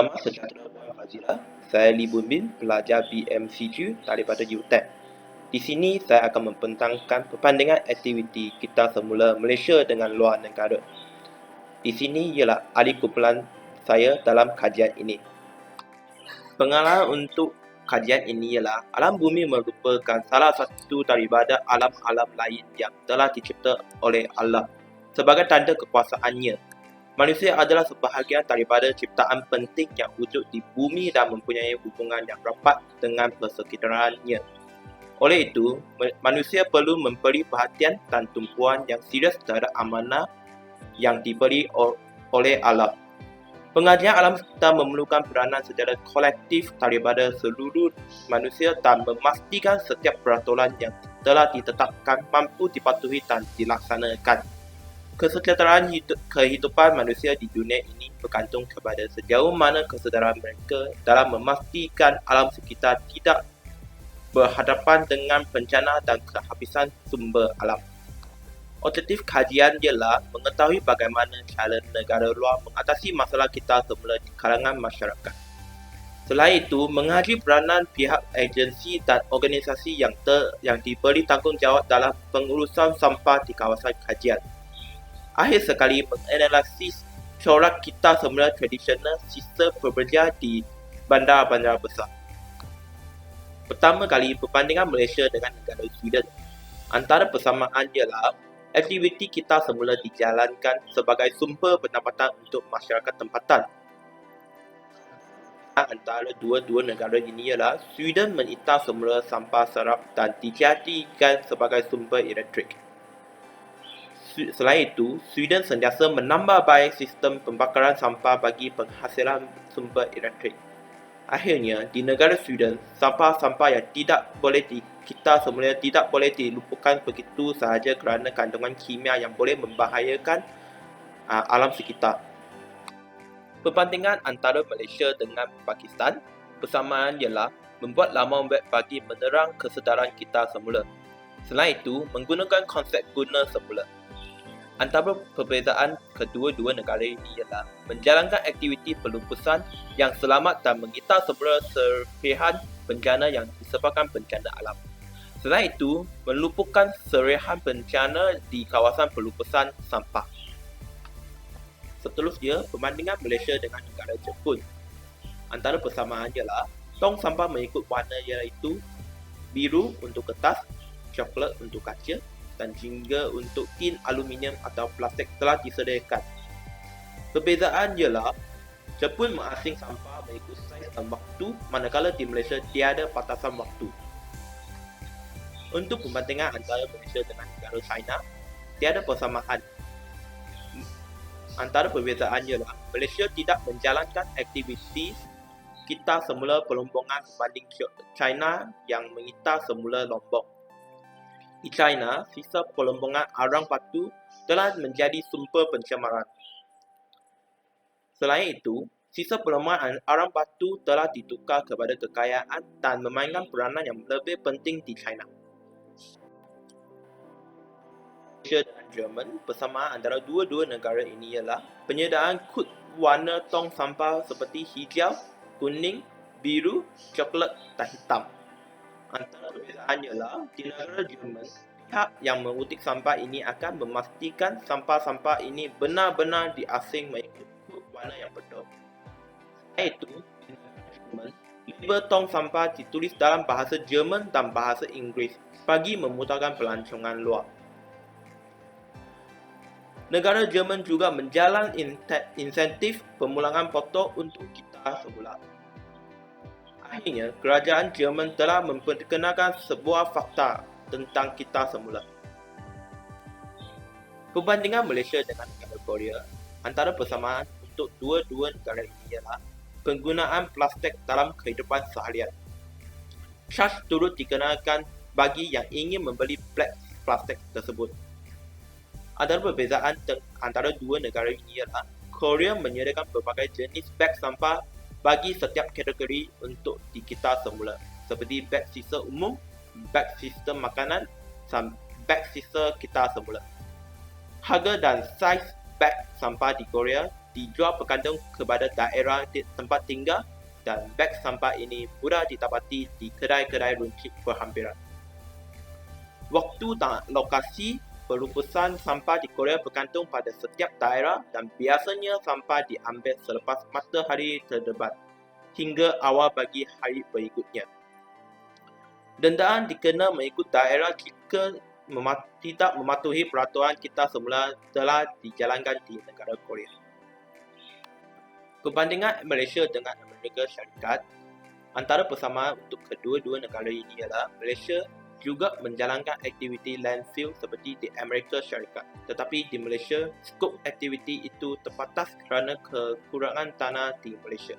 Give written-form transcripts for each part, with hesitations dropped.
Salam sejahtera Puan Fazila. Saya Lee Boon Bin, pelajar BMCG daripada UTEC. Di sini saya akan membentangkan perbandingan aktiviti kita semula Malaysia dengan luar negara. Di sini ialah ahli kumpulan saya dalam kajian ini. Pengalaman untuk kajian ini ialah alam bumi merupakan salah satu daripada alam-alam lain yang telah dicipta oleh Allah sebagai tanda kekuasaannya. Manusia adalah sebahagian daripada ciptaan penting yang wujud di bumi dan mempunyai hubungan yang rapat dengan persekitarannya. Oleh itu, manusia perlu memberi perhatian dan tumpuan yang serius terhadap amanah yang diberi oleh Allah. Pengajian alam semesta memerlukan peranan secara kolektif daripada seluruh manusia dan memastikan setiap peraturan yang telah ditetapkan mampu dipatuhi dan dilaksanakan. Kesejahteraan kehidupan manusia di dunia ini bergantung kepada sejauh mana kesedaran mereka dalam memastikan alam sekitar tidak berhadapan dengan bencana dan kehabisan sumber alam. Objektif kajian ialah mengetahui bagaimana cara negara luar mengatasi masalah kita semula di kalangan masyarakat. Selain itu, mengaji peranan pihak agensi dan organisasi yang diberi tanggungjawab dalam pengurusan sampah di kawasan kajian. Akhir sekali, menganalisis corak kita semula tradisional sistem bekerja di bandar-bandar besar. Pertama kali, perbandingan Malaysia dengan negara Sweden. Antara persamaan ialah aktiviti kita semula dijalankan sebagai sumber pendapatan untuk masyarakat tempatan. Antara dua-dua negara ini ialah Sweden menita semula sampah serap dan dijadikan sebagai sumber elektrik. Selain itu, Sweden sentiasa menambah baik sistem pembakaran sampah bagi penghasilan sumber elektrik. Akhirnya, di negara Sweden, sampah-sampah yang kita semula tidak boleh dilupakan begitu sahaja kerana kandungan kimia yang boleh membahayakan alam sekitar. Perbandingan antara Malaysia dengan Pakistan, persamaan ialah membuat laman web bagi menerang kesedaran kita semula. Selain itu, menggunakan konsep guna semula. Antara perbezaan kedua-dua negara ini ialah menjalankan aktiviti pelupusan yang selamat dan mengitar semula serpihan bencana yang disebabkan bencana alam. Selain itu, melumpuhkan serpihan bencana di kawasan pelupusan sampah. Seterusnya, perbandingan Malaysia dengan negara Jepun. Antara persamaan ialah tong sampah mengikut warna iaitu biru untuk kertas, coklat untuk kaca, dan jingga untuk tin aluminium atau plastik telah disediakan. Perbezaan ialah Jepun mengasing sampah mengikut saiz dan waktu, manakala di Malaysia tiada batasan waktu. Untuk perbandingan antara Malaysia dengan negara China, tiada persamaan. Antara perbezaan ialah Malaysia tidak menjalankan aktiviti kita semula pelombongan berbanding China yang mengitar semula lombong. Di China, sisa pelombongan arang batu telah menjadi sumber pencemaran. Selain itu, sisa pelombongan arang batu telah ditukar kepada kekayaan dan memainkan peranan yang lebih penting di China. Malaysia dan Jerman, persamaan antara dua-dua negara ini ialah penyediaan kod warna tong sampah seperti hijau, kuning, biru, coklat dan hitam. Antara perbezaan ialah di negara Jerman, pihak yang mengutik sampah ini akan memastikan sampah-sampah ini benar-benar diasing mengikut kod warna yang betul. Selain itu, di negara Jerman, label tong sampah ditulis dalam bahasa Jerman dan bahasa Inggeris bagi memudahkan pelancongan luar. Negara Jerman juga menjalankan insentif pemulangan botol untuk kita semula. Akhirnya, kerajaan Jerman telah memperkenalkan sebuah fakta tentang kita semula. Perbandingan Malaysia dengan negara Korea. Antara persamaan untuk dua-dua negara ini ialah penggunaan plastik dalam kehidupan seharian. Charge turut dikenakan bagi yang ingin membeli beg plastik tersebut. Antara perbezaan antara dua negara ini ialah Korea menyediakan berbagai jenis beg sampah bagi setiap kategori untuk dikita semula, seperti beg sisa umum, beg sisa makanan, dan beg sisa kita semula. Harga dan saiz beg sampah di Korea dijual bergantung kepada daerah tempat tinggal dan beg sampah ini mudah didapati di kedai-kedai runcit berhampiran. Waktu dan lokasi pelupusan sampah di Korea bergantung pada setiap daerah dan biasanya sampah diambil selepas matahari terdebat hingga awal pagi hari berikutnya. Dendaan dikena mengikut daerah jika tidak mematuhi peraturan kita semula telah dijalankan di negara Korea. Perbandingan Malaysia dengan Amerika Syarikat, antara persamaan untuk kedua-dua negara ini ialah Malaysia juga menjalankan aktiviti landfill seperti di Amerika Syarikat. Tetapi di Malaysia, skop aktiviti itu terbatas kerana kekurangan tanah di Malaysia.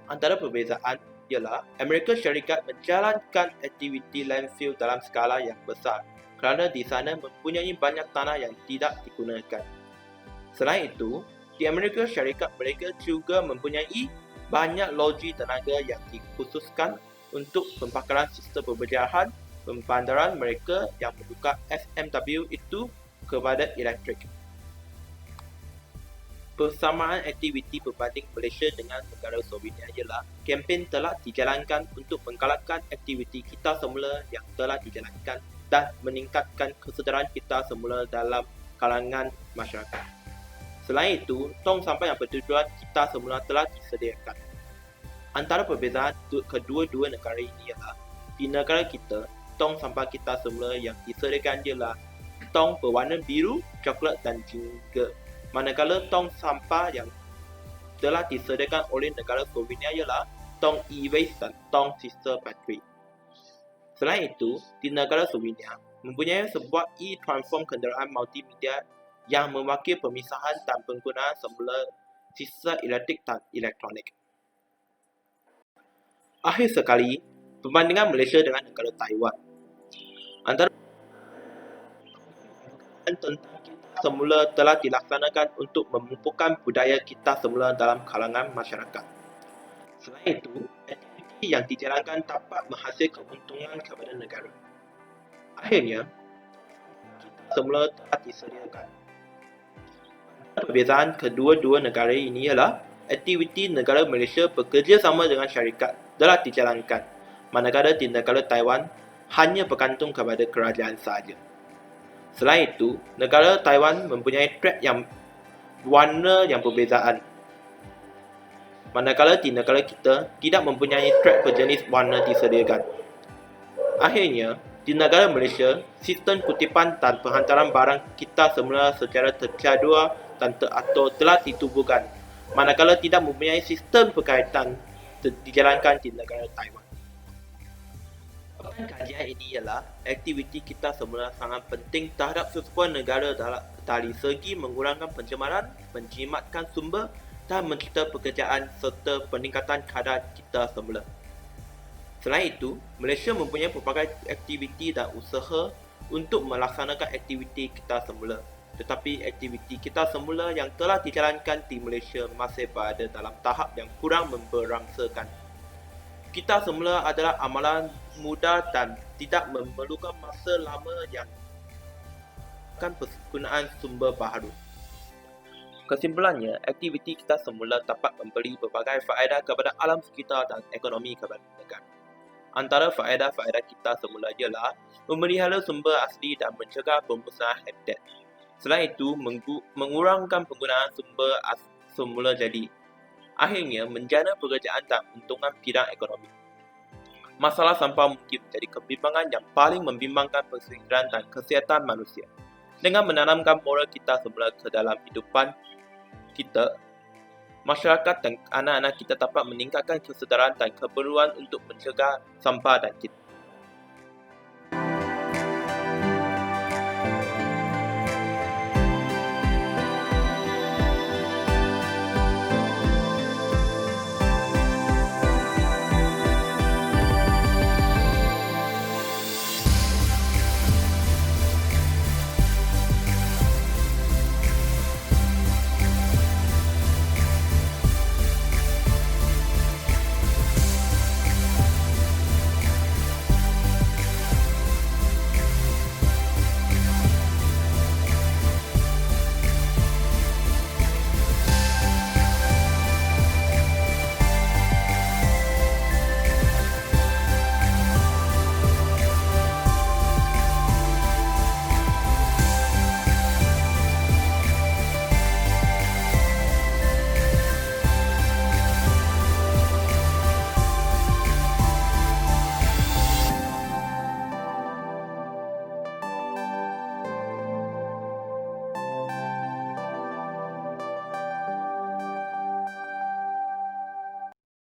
Antara perbezaan ialah Amerika Syarikat menjalankan aktiviti landfill dalam skala yang besar kerana di sana mempunyai banyak tanah yang tidak digunakan. Selain itu, di Amerika Syarikat mereka juga mempunyai banyak loji tenaga yang dikhususkan untuk pembakaran sistem pembersihan pembandaran mereka yang membuka SMW itu kepada elektrik. Persamaan aktiviti berbanding Malaysia dengan negara Sovietnya ialah kempen telah dijalankan untuk menggalakkan aktiviti kita semula yang telah dijalankan dan meningkatkan kesedaran kita semula dalam kalangan masyarakat. Selain itu, tong sampah yang bertujuan kita semula telah disediakan. Antara perbezaan kedua-dua negara ini ialah di negara kita, tong sampah kita semula yang disediakan ialah tong berwarna biru, coklat dan jingga. Manakala tong sampah yang telah disediakan oleh negara Sovietnya ialah tong e-waste dan tong sister battery. Selain itu, di negara Sovietnya mempunyai sebuah e-transform kenderaan multimedia yang mewakili pemisahan dan penggunaan semula sisa elektrik dan elektronik. Akhir sekali, perbandingan Malaysia dengan negara Taiwan. Antara tentang kita semula telah dilaksanakan untuk memupukkan budaya kita semula dalam kalangan masyarakat. Selain itu, aktiviti yang dijalankan dapat menghasilkan keuntungan kepada negara. Akhirnya, kita semula telah disediakan. Perbezaan kedua-dua negara ini ialah aktiviti negara Malaysia bekerjasama dengan syarikat telah dijalankan, manakala di negara Taiwan hanya bergantung kepada kerajaan sahaja. Selain itu, negara Taiwan mempunyai trek yang warna yang berbezaan, manakala di negara kita tidak mempunyai trek berjenis warna disediakan. Akhirnya, di negara Malaysia, sistem kutipan dan penghantaran barang kita semula secara terjadual dan teratur telah ditubuhkan, manakala tidak mempunyai sistem berkaitan dijalankan di negara Taiwan. Kajian ini ialah aktiviti kita semula sangat penting terhadap sesebuah negara dari segi mengurangkan pencemaran, menjimatkan sumber dan mencipta pekerjaan serta peningkatan kadar kita semula. Selain itu, Malaysia mempunyai pelbagai aktiviti dan usaha untuk melaksanakan aktiviti kita semula. Tetapi aktiviti kita semula yang telah dijalankan di Malaysia masih berada dalam tahap yang kurang memberangsakan. Kita semula adalah amalan mudah dan tidak memerlukan masa lama yang akan penggunaan sumber baharu. Kesimpulannya, aktiviti kita semula dapat memberi berbagai faedah kepada alam sekitar dan ekonomi kepada negara. Antara faedah-faedah kita semula ialah memelihara sumber asli dan mencegah pemusnahan habitat. Selain itu, mengurangkan penggunaan sumber semula jadi. Akhirnya, menjana pekerjaan dan untungan bidang ekonomi. Masalah sampah mungkin menjadi kebimbangan yang paling membimbangkan persekitaran dan kesihatan manusia. Dengan menanamkan moral kita semula ke dalam hidupan kita, masyarakat dan anak-anak kita dapat meningkatkan kesedaran dan keperluan untuk mencegah sampah dan kita.